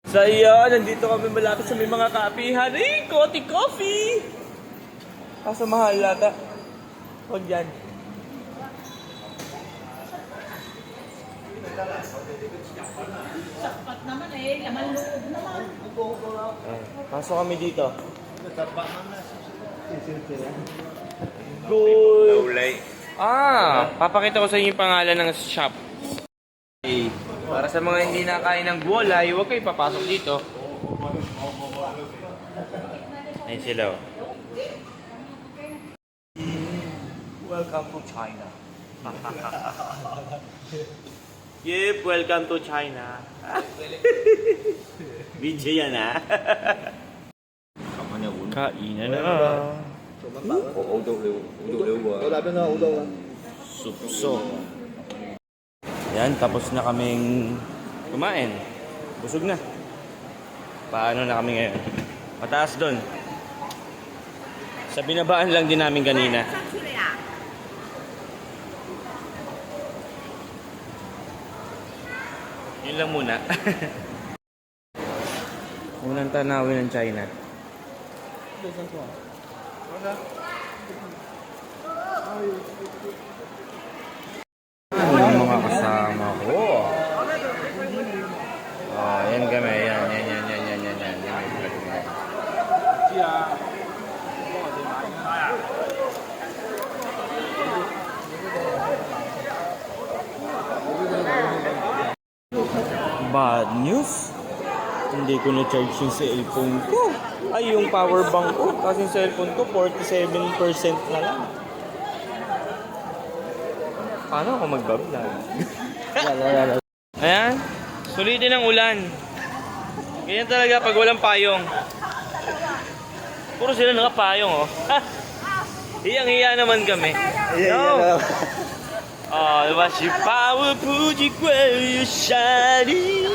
So yun, nandito kami malapit sa may mga kapihan. Coffee coffee! Kaso mahal lata. Huwag yan. Sapat naman eh, laman loob naman. Pasok kami dito. Gulay. Papakita ko sa inyo yung pangalan ng shop. Okay. Para sa mga hindi nakain ng gulay, huwag kayo papasok dito. Ayun sila. Welcome to China. Yep, welcome to China. Video yan ha. Kainan na. Supso. Yan, tapos na kaming kumain. Busog na. Paano na kami ngayon? Mataas doon. Sa binabaan lang din namin kanina. Yun lang muna. Unang tanawin ng China. Yung mga kasama ko. Oh, yan kami. Yan. Bad news. Hindi ko na-charge yung cellphone ko. Ay, yung power bank ko. Kasi yung cellphone ko, 47% na lang. Paano ako mag-vlog? Ayan. Sulitin ang ulan. Ganyan talaga pag walang payong. Puro sila nakapayong, oh. Hiyang-hiya naman kami. No. Oh, diba? Si Power Puji Guay Shining.